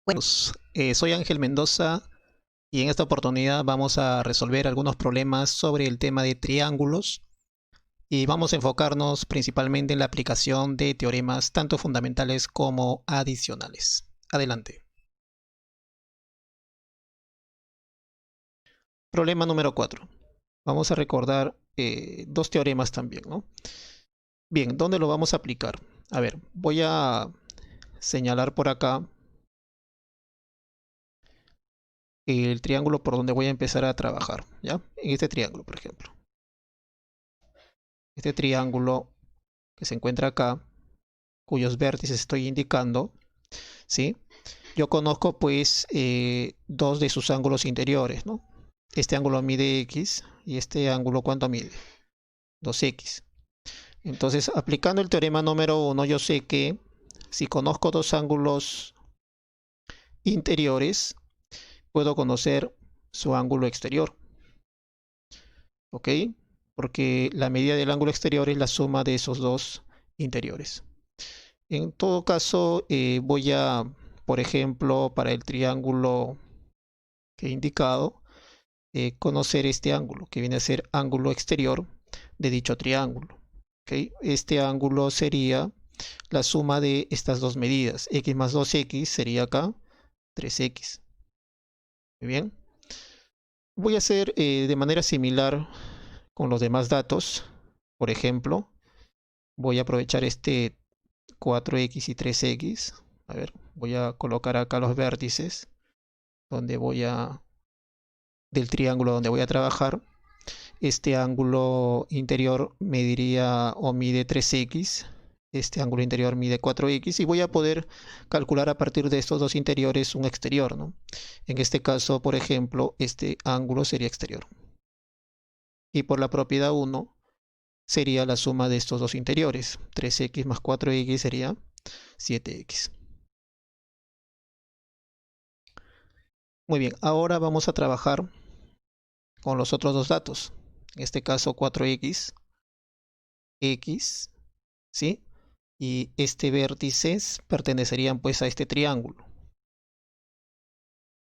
Buenos, soy Ángel Mendoza y en esta oportunidad vamos a resolver algunos problemas sobre el tema de triángulos y vamos a enfocarnos principalmente en la aplicación de teoremas tanto fundamentales como adicionales. Adelante. Problema número 4. Vamos a recordar dos teoremas también, ¿no? Bien, ¿dónde lo vamos a aplicar? A ver, voy a señalar por acá el triángulo por donde voy a empezar a trabajar, ¿ya? En este triángulo, por ejemplo. Este triángulo que se encuentra acá, cuyos vértices estoy indicando, ¿sí? Yo conozco pues dos de sus ángulos interiores, ¿no? Este ángulo mide X y este ángulo ¿cuánto mide? 2X. Entonces, aplicando el teorema número 1, yo sé que si conozco dos ángulos interiores, puedo conocer su ángulo exterior, ¿ok? Porque la medida del ángulo exterior es la suma de esos dos interiores. En todo caso, voy a, por ejemplo, para el triángulo que he indicado, conocer este ángulo, que viene a ser ángulo exterior de dicho triángulo. ¿Okay? Este ángulo sería la suma de estas dos medidas. X más 2X sería acá 3X. Muy bien. Voy a hacer de manera similar con los demás datos. Por ejemplo, voy a aprovechar este 4X y 3X. A ver, voy a colocar acá los vértices donde voy a del triángulo donde voy a trabajar. Este ángulo interior mediría o mide 3X. Este ángulo interior mide 4X y voy a poder calcular a partir de estos dos interiores un exterior, ¿no? En este caso, por ejemplo, este ángulo sería exterior. Y por la propiedad 1 sería la suma de estos dos interiores. 3X más 4X sería 7X. Muy bien, ahora vamos a trabajar con los otros dos datos. En este caso 4X, X, ¿sí? Y este vértices pertenecerían pues a este triángulo,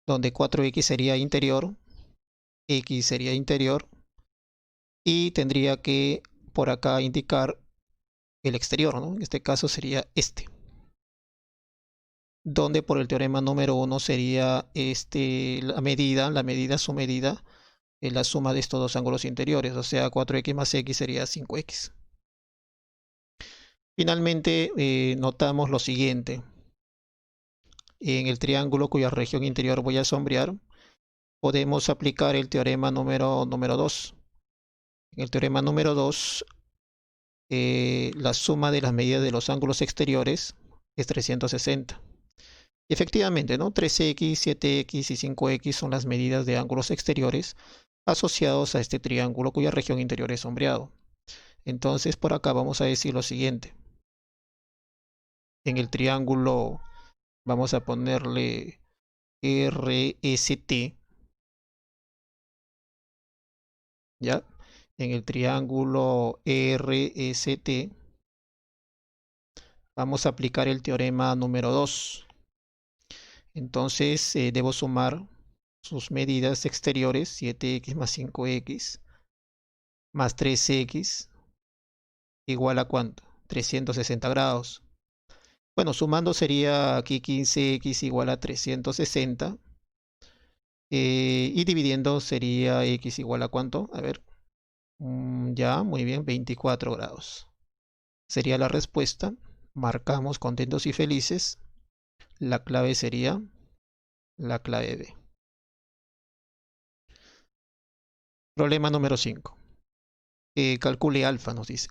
donde 4X sería interior, X sería interior, y tendría que por acá indicar el exterior, ¿no? En este caso sería este, donde por el teorema número 1 sería la medida, su medida, es la suma de estos dos ángulos interiores, o sea 4X más X sería 5X. Finalmente, notamos lo siguiente. En el triángulo cuya región interior voy a sombrear, podemos aplicar el teorema número 2. En el teorema número 2, la suma de las medidas de los ángulos exteriores es 360. Y efectivamente, ¿no? 3X, 7X y 5X son las medidas de ángulos exteriores asociados a este triángulo cuya región interior es sombreado. Entonces, por acá vamos a decir lo siguiente. En el triángulo vamos a ponerle RST, ¿ya? En el triángulo RST vamos a aplicar el teorema número 2. Entonces debo sumar sus medidas exteriores, 7X más 5X más 3X igual a ¿cuánto? 360 grados. Bueno, sumando sería aquí 15X igual a 360. Y dividiendo sería X igual a ¿cuánto? A ver, ya, muy bien, 24 grados. Sería la respuesta. Marcamos contentos y felices. La clave sería la clave B. Problema número 5. Calcule alfa, nos dice.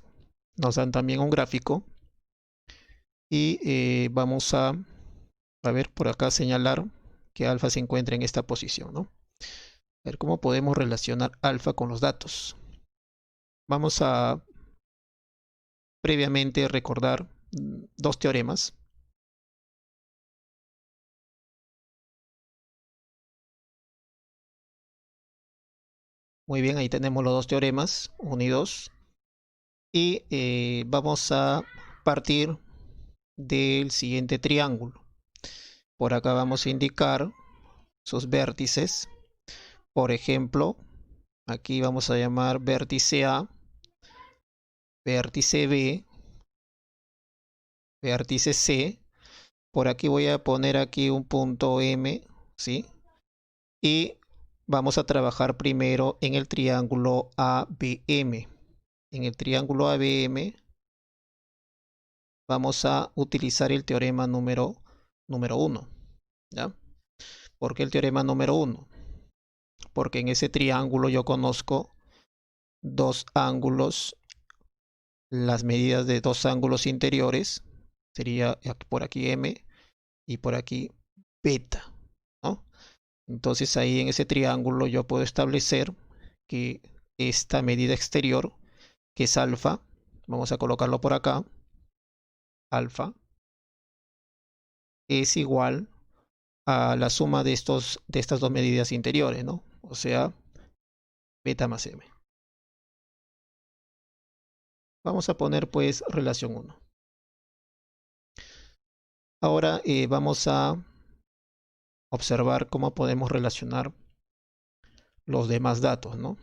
Nos dan también un gráfico. Y vamos a ver por acá señalar que alfa se encuentra en esta posición, ¿no? A ver cómo podemos relacionar alfa con los datos. Vamos a previamente recordar dos teoremas. Muy bien, ahí tenemos los dos teoremas, 1 y 2. Y vamos a partir del siguiente triángulo. Por acá vamos a indicar sus vértices. Por ejemplo, aquí vamos a llamar vértice A, vértice B, vértice C. Por aquí voy a poner aquí un punto M, ¿sí? Y vamos a trabajar primero en el triángulo ABM. En el triángulo ABM vamos a utilizar el teorema número 1, ¿ya? ¿Por qué el teorema número 1? Porque en ese triángulo yo conozco dos ángulos, las medidas de dos ángulos interiores, sería por aquí M y por aquí beta, ¿no? Entonces ahí en ese triángulo yo puedo establecer que esta medida exterior, que es alfa, vamos a colocarlo por acá, alfa, es igual a la suma de estas dos medidas interiores, ¿no? O sea, beta más M. Vamos a poner pues relación 1. Ahora vamos a observar cómo podemos relacionar los demás datos, ¿no?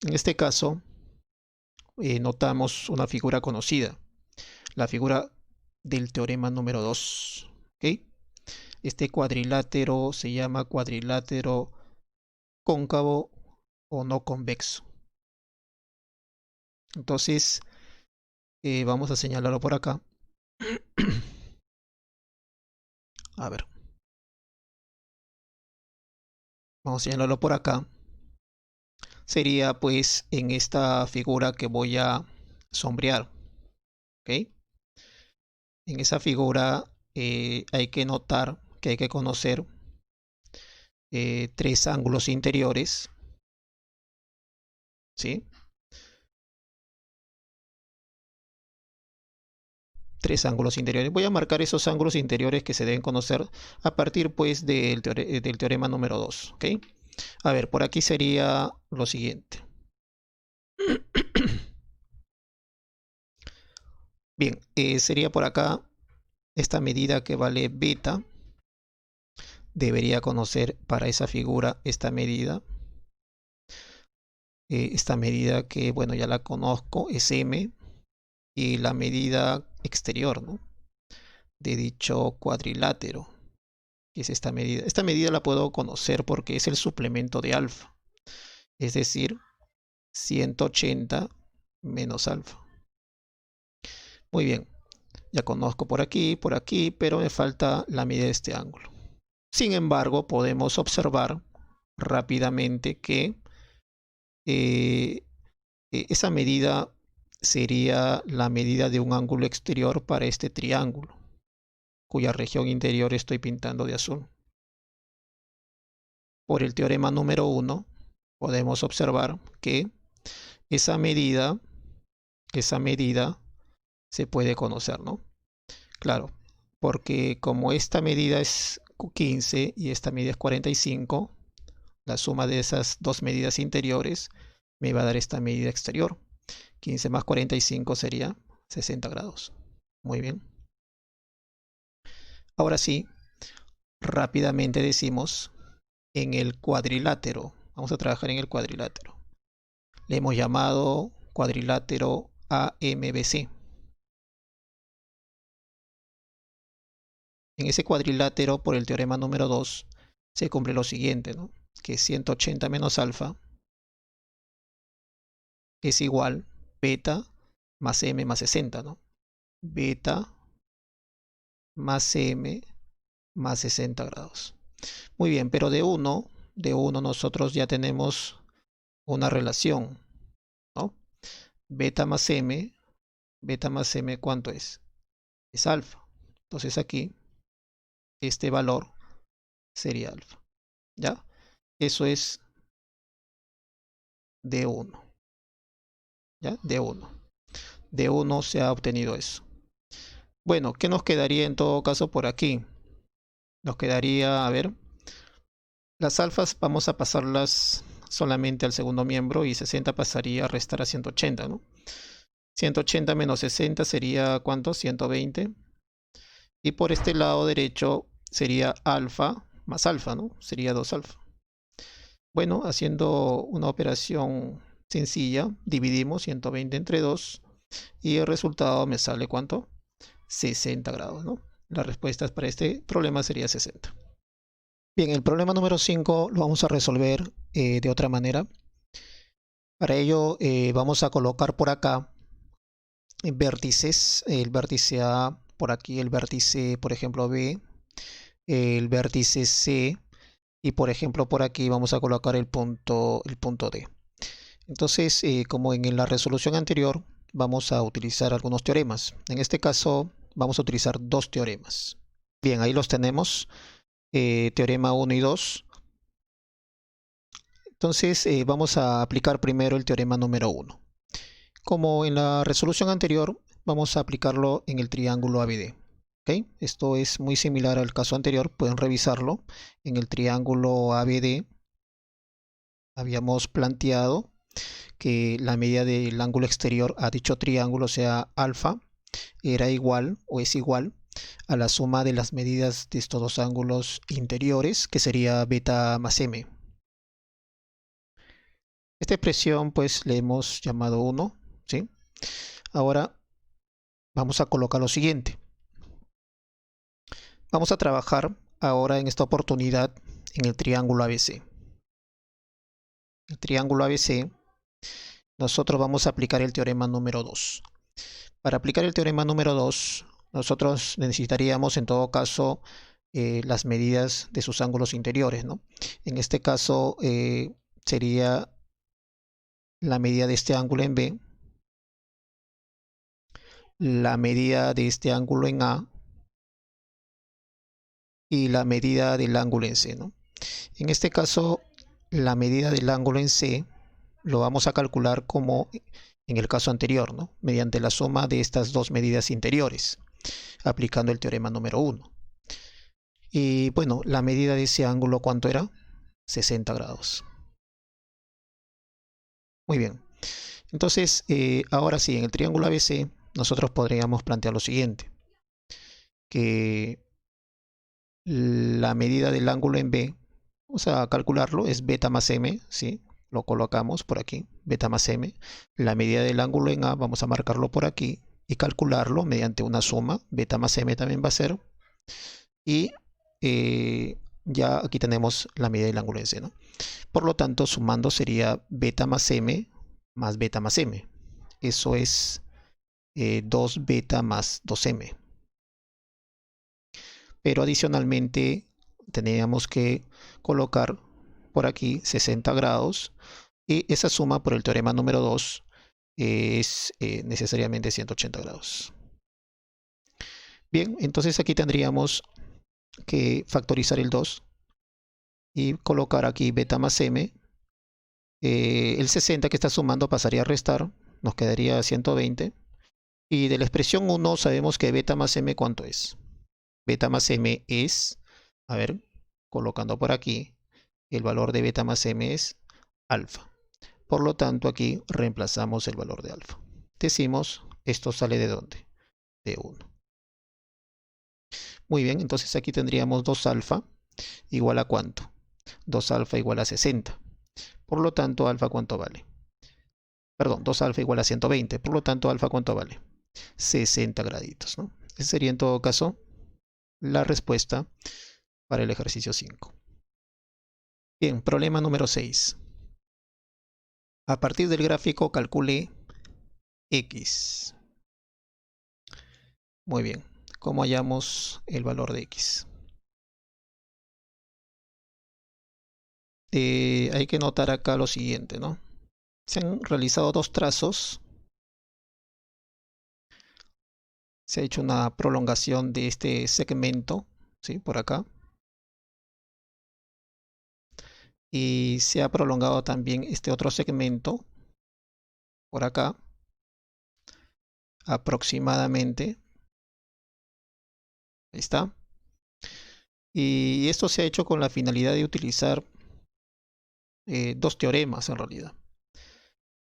En este caso, notamos una figura conocida, la figura del teorema número 2, ¿ok? Este cuadrilátero se llama cuadrilátero cóncavo o no convexo. Entonces, vamos a señalarlo por acá. A ver. Vamos a señalarlo por acá. Sería pues en esta figura que voy a sombrear. ¿Ok? En esa figura hay que notar que hay que conocer tres ángulos interiores. ¿Sí? Tres ángulos interiores. Voy a marcar esos ángulos interiores que se deben conocer a partir pues del teorema número 2. ¿Ok? A ver, por aquí sería lo siguiente. Bien, sería por acá esta medida que vale beta. Debería conocer para esa figura esta medida. Esta medida que, bueno, ya la conozco, es M. Y la medida exterior, ¿no?, de dicho cuadrilátero, que es esta medida. Esta medida la puedo conocer porque es el suplemento de alfa. Es decir, 180 menos alfa. Muy bien. Ya conozco por aquí, pero me falta la medida de este ángulo. Sin embargo, podemos observar rápidamente que esa medida sería la medida de un ángulo exterior para este triángulo, cuya región interior estoy pintando de azul. Por el teorema número 1, podemos observar que esa medida se puede conocer, ¿no? Claro, porque como esta medida es 15 y esta medida es 45, la suma de esas dos medidas interiores me va a dar esta medida exterior. 15 más 45 sería 60 grados. Muy bien. Ahora sí, rápidamente decimos en el cuadrilátero. Vamos a trabajar en el cuadrilátero. Le hemos llamado cuadrilátero AMBC. En ese cuadrilátero, por el teorema número 2, se cumple lo siguiente, ¿no?, que 180 menos alfa es igual beta más m más 60, ¿no? Beta más m más 60 grados. Muy bien, pero de 1 nosotros ya tenemos una relación, ¿no? Beta más m, ¿cuánto es? Es alfa. Entonces aquí, este valor sería alfa, ¿ya? Eso es de 1, ¿ya? De 1. De 1 se ha obtenido eso. Bueno, ¿qué nos quedaría en todo caso por aquí? Nos quedaría, a ver, las alfas vamos a pasarlas solamente al segundo miembro y 60 pasaría a restar a 180, ¿no? 180 menos 60 sería, ¿cuánto? 120. Y por este lado derecho sería alfa más alfa, ¿no? Sería 2 alfa. Bueno, haciendo una operación sencilla, dividimos 120 entre 2 y el resultado me sale ¿cuánto? 60 grados, ¿no? La respuesta para este problema sería 60. Bien, el problema número 5 lo vamos a resolver de otra manera. Para ello vamos a colocar por acá vértices, el vértice A, por aquí el vértice, por ejemplo, B, el vértice C, y por ejemplo por aquí vamos a colocar el punto D. Entonces, como en la resolución anterior, vamos a utilizar algunos teoremas. En este caso, vamos a utilizar dos teoremas. Bien, ahí los tenemos, teorema 1 y 2. Entonces, vamos a aplicar primero el teorema número 1. Como en la resolución anterior, vamos a aplicarlo en el triángulo ABD. ¿Okay? Esto es muy similar al caso anterior, pueden revisarlo. En el triángulo ABD habíamos planteado que la medida del ángulo exterior a dicho triángulo, sea alfa, era igual o es igual a la suma de las medidas de estos dos ángulos interiores, que sería beta más m. Esta expresión pues le hemos llamado 1, ¿sí? Ahora vamos a colocar lo siguiente. Vamos a trabajar ahora en esta oportunidad en el triángulo ABC. El triángulo ABC, nosotros vamos a aplicar el teorema número 2. Para aplicar el teorema número 2, nosotros necesitaríamos en todo caso las medidas de sus ángulos interiores, ¿no? En este caso sería la medida de este ángulo en B, la medida de este ángulo en A y la medida del ángulo en C, ¿no? En este caso, la medida del ángulo en C lo vamos a calcular como en el caso anterior, ¿no? Mediante la suma de estas dos medidas interiores, aplicando el teorema número 1. Y bueno, la medida de ese ángulo, ¿cuánto era? 60 grados. Muy bien. Entonces, ahora sí, en el triángulo ABC, nosotros podríamos plantear lo siguiente. Que la medida del ángulo en B, vamos a calcularlo, es beta más m, ¿sí? Lo colocamos por aquí, beta más m. La medida del ángulo en A, vamos a marcarlo por aquí y calcularlo mediante una suma. Beta más m también va a ser. Y ya aquí tenemos la medida del ángulo en C, ¿no? Por lo tanto, sumando sería beta más m más beta más m. Eso es 2 beta más 2m. Pero adicionalmente teníamos que colocar por aquí 60 grados y esa suma por el teorema número 2 es necesariamente 180 grados. Bien, entonces aquí tendríamos que factorizar el 2 y colocar aquí beta más m. El 60 que está sumando pasaría a restar, nos quedaría 120. Y de la expresión 1 sabemos que beta más m, ¿cuánto es? Beta más m es, a ver, colocando por aquí, el valor de beta más m es alfa. Por lo tanto, aquí reemplazamos el valor de alfa. Decimos, esto sale ¿de dónde? De 1. Muy bien, entonces aquí tendríamos 2 alfa igual a ¿cuánto? 2 alfa igual a 60. Por lo tanto, alfa ¿cuánto vale? Perdón, 2 alfa igual a 120. Por lo tanto, alfa ¿cuánto vale? 60 graditos, ¿no? Esa sería en todo caso la respuesta para el ejercicio 5. Bien, problema número 6. A partir del gráfico calcule x. Muy bien, ¿cómo hallamos el valor de x? Hay que notar acá lo siguiente, ¿no? Se han realizado dos trazos. Se ha hecho una prolongación de este segmento, ¿sí? Por acá. Y se ha prolongado también este otro segmento por acá, aproximadamente. Ahí está. Y esto se ha hecho con la finalidad de utilizar dos teoremas en realidad.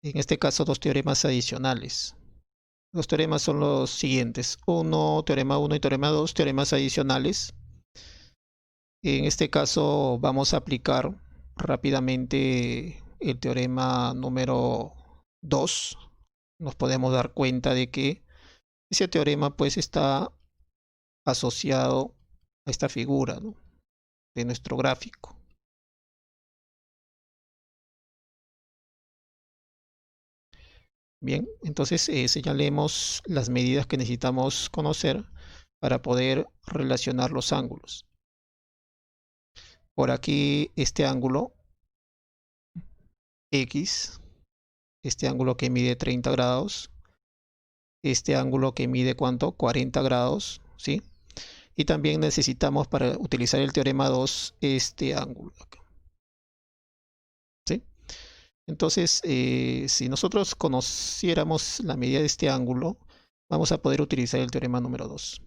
En este caso, dos teoremas adicionales. Los teoremas son los siguientes. Teorema 1 y teorema 2, teoremas adicionales. En este caso vamos a aplicar rápidamente el teorema número 2. Nos podemos dar cuenta de que ese teorema pues está asociado a esta figura, ¿no?, de nuestro gráfico. Bien, entonces señalemos las medidas que necesitamos conocer para poder relacionar los ángulos. Por aquí este ángulo X, este ángulo que mide 30 grados, este ángulo que mide ¿cuánto? 40 grados, ¿sí? Y también necesitamos, para utilizar el teorema 2, este ángulo acá, ¿sí? Entonces, si nosotros conociéramos la medida de este ángulo, vamos a poder utilizar el teorema número 2.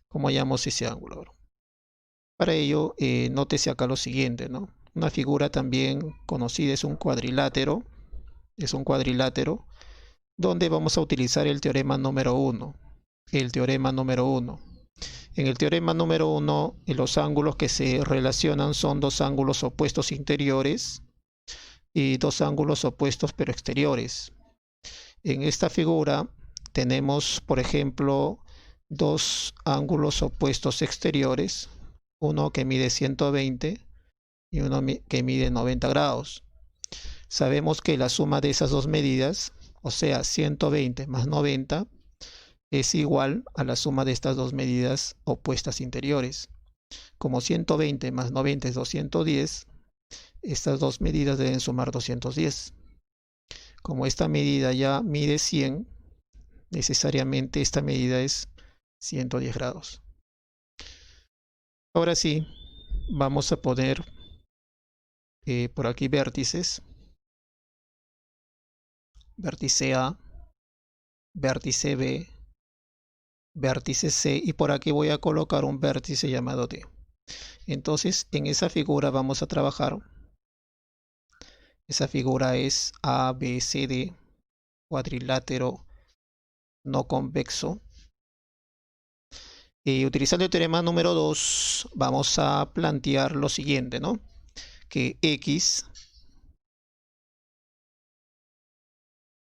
¿Cómo hallamos ese ángulo? Para ello, nótese acá lo siguiente, ¿no? Una figura también conocida es un cuadrilátero. Es un cuadrilátero donde vamos a utilizar el teorema número 1. El teorema número 1. En el teorema número 1, los ángulos que se relacionan son dos ángulos opuestos interiores y dos ángulos opuestos pero exteriores. En esta figura tenemos, por ejemplo, dos ángulos opuestos exteriores, uno que mide 120 y uno que mide 90 grados. Sabemos que la suma de esas dos medidas, o sea, 120 más 90, es igual a la suma de estas dos medidas opuestas interiores. Como 120 más 90 es 210, estas dos medidas deben sumar 210. Como esta medida ya mide 100, necesariamente esta medida es 110 grados. Ahora sí, vamos a poner por aquí vértices. Vértice A, vértice B, vértice C, y por aquí voy a colocar un vértice llamado D. Entonces, en esa figura vamos a trabajar. Esa figura es ABCD, cuadrilátero no convexo. Y utilizando el teorema número 2, vamos a plantear lo siguiente, ¿no? Que X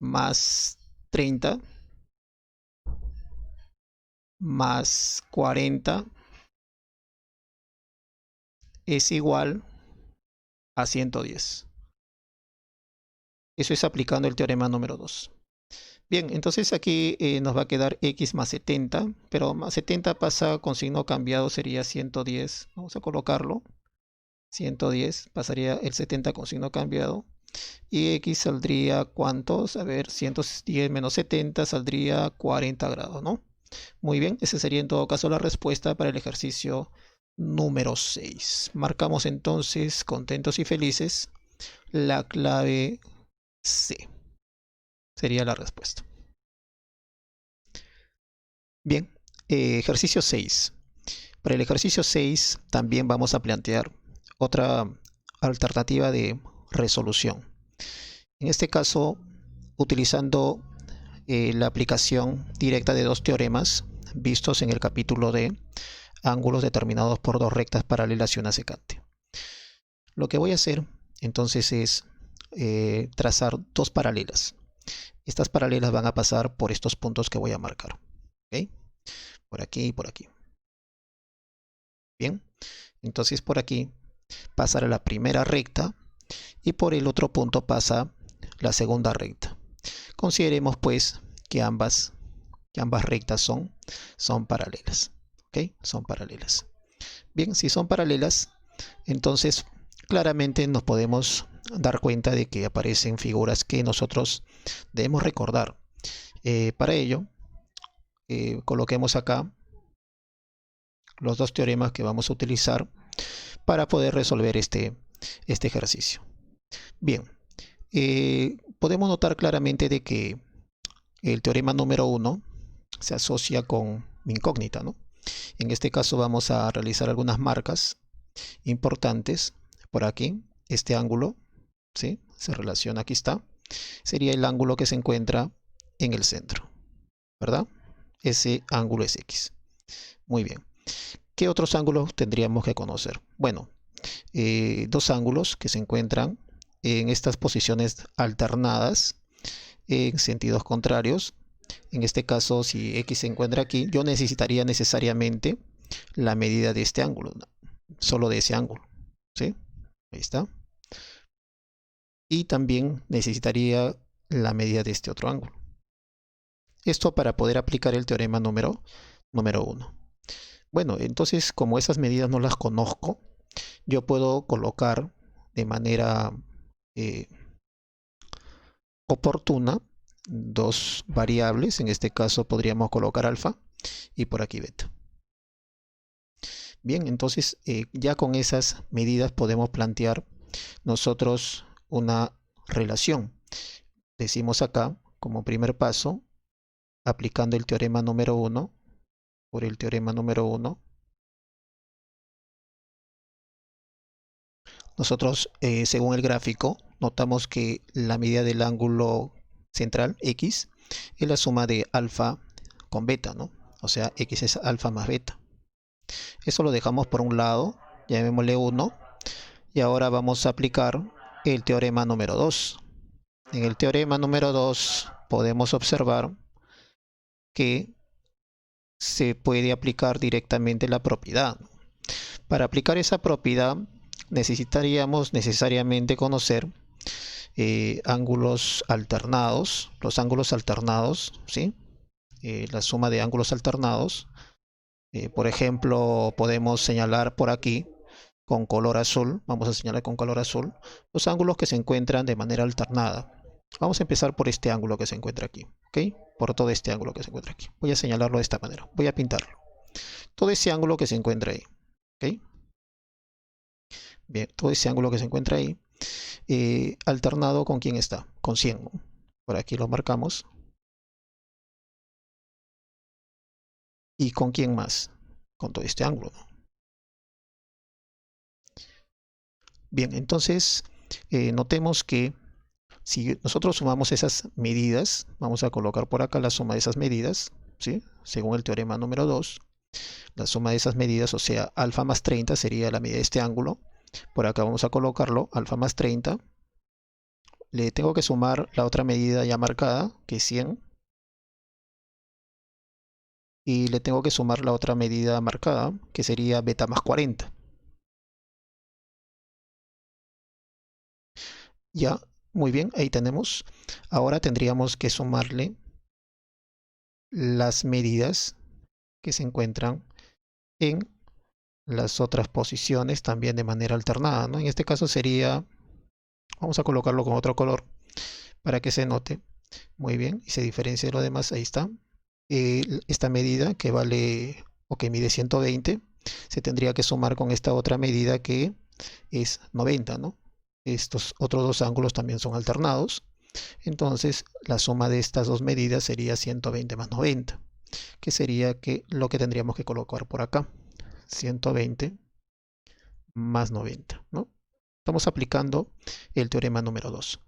más 30 más 40 es igual a 110. Eso es aplicando el teorema número 2. Bien, entonces aquí nos va a quedar X más 70, pero más 70 pasa con signo cambiado, sería 110. Vamos a colocarlo. 110, pasaría el 70 con signo cambiado. Y X saldría, ¿cuántos? A ver, 110 menos 70 saldría 40 grados, ¿no? Muy bien, esa sería en todo caso la respuesta para el ejercicio número 6. Marcamos entonces, contentos y felices, la clave C. Sería la respuesta. Bien, ejercicio 6. Para el ejercicio 6 también vamos a plantear otra alternativa de resolución. En este caso, utilizando la aplicación directa de dos teoremas vistos en el capítulo de ángulos determinados por dos rectas paralelas y una secante. Lo que voy a hacer entonces es trazar dos paralelas. Estas paralelas van a pasar por estos puntos que voy a marcar. ¿Okay? Por aquí y por aquí. Bien, entonces por aquí pasará la primera recta y por el otro punto pasa la segunda recta. Consideremos pues que ambas rectas son paralelas. ¿Okay? Son paralelas. Bien, si son paralelas, entonces claramente nos podemos dar cuenta de que aparecen figuras que nosotros debemos recordar. Para ello, coloquemos acá los dos teoremas que vamos a utilizar para poder resolver este ejercicio. Bien, podemos notar claramente de que el teorema número 1 se asocia con mi incógnita, ¿no? En este caso vamos a realizar algunas marcas importantes. Por aquí, este ángulo, ¿sí?, se relaciona, aquí está, sería el ángulo que se encuentra en el centro, ¿verdad? Ese ángulo es X. Muy bien. ¿Qué otros ángulos tendríamos que conocer? Bueno, dos ángulos que se encuentran en estas posiciones alternadas en sentidos contrarios. En este caso, si X se encuentra aquí, yo necesitaría necesariamente la medida de este ángulo, solo de ese ángulo, ¿sí? Ahí está. Y también necesitaría la medida de este otro ángulo. Esto para poder aplicar el teorema número 1. Bueno, entonces como esas medidas no las conozco, yo puedo colocar de manera oportuna dos variables. En este caso podríamos colocar alfa y por aquí beta. Bien, entonces ya con esas medidas podemos plantear nosotros una relación. Decimos acá, como primer paso, aplicando el teorema número 1 por el teorema número 1, nosotros, según el gráfico, notamos que la medida del ángulo central, X, es la suma de alfa con beta, ¿no? O sea, X es alfa más beta. Eso lo dejamos por un lado, llamémosle 1, y ahora vamos a aplicar el teorema número 2. En el teorema número 2 podemos observar que se puede aplicar directamente la propiedad. Para aplicar esa propiedad necesitaríamos necesariamente conocer ángulos alternados, los ángulos alternados, ¿sí? La suma de ángulos alternados. Por ejemplo, podemos señalar por aquí con color azul, vamos a señalar con color azul, los ángulos que se encuentran de manera alternada. Vamos a empezar por este ángulo que se encuentra aquí, ¿ok? Por todo este ángulo que se encuentra aquí. Voy a señalarlo de esta manera, voy a pintarlo. Todo ese ángulo que se encuentra ahí, ¿ok? Bien, todo ese ángulo que se encuentra ahí, alternado con quién está, con 100, ¿no? Por aquí lo marcamos. ¿Y con quién más? Con todo este ángulo, ¿no? Bien, entonces notemos que si nosotros sumamos esas medidas, vamos a colocar por acá la suma de esas medidas, ¿sí? Según el teorema número 2, la suma de esas medidas, o sea, alfa más 30 sería la medida de este ángulo. Por acá vamos a colocarlo, alfa más 30. Le tengo que sumar la otra medida ya marcada, que es 100. Y le tengo que sumar la otra medida marcada, que sería beta más 40. Ya, muy bien, ahí tenemos. Ahora tendríamos que sumarle las medidas que se encuentran en las otras posiciones también de manera alternada, ¿no? En este caso sería, vamos a colocarlo con otro color para que se note muy bien y se diferencie de lo demás. Ahí está. Esta medida que vale o que mide 120 se tendría que sumar con esta otra medida que es 90, ¿no? Estos otros dos ángulos también son alternados. Entonces la suma de estas dos medidas sería 120 más 90, que sería lo que tendríamos que colocar por acá. 120 más 90, ¿no? Estamos aplicando el teorema número 2.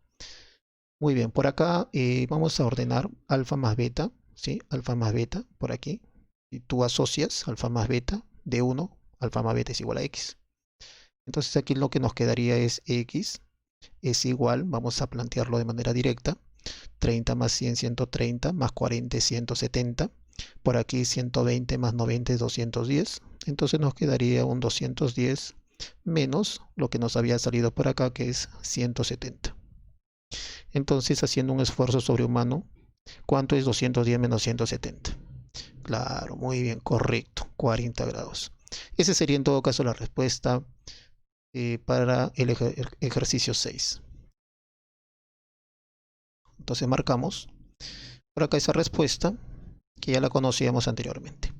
Muy bien, por acá vamos a ordenar alfa más beta, ¿sí? Alfa más beta, por aquí. Y tú asocias alfa más beta de 1, alfa más beta es igual a x. Entonces aquí lo que nos quedaría es x es igual, vamos a plantearlo de manera directa, 30 más 100, 130, más 40, 170. Por aquí 120 más 90 es 210. Entonces nos quedaría un 210 menos lo que nos había salido por acá, que es 170. Entonces, haciendo un esfuerzo sobrehumano, ¿cuánto es 210 menos 170? Claro, muy bien, correcto, 40 grados. Esa sería en todo caso la respuesta para el ejercicio 6. Entonces marcamos por acá esa respuesta que ya la conocíamos anteriormente.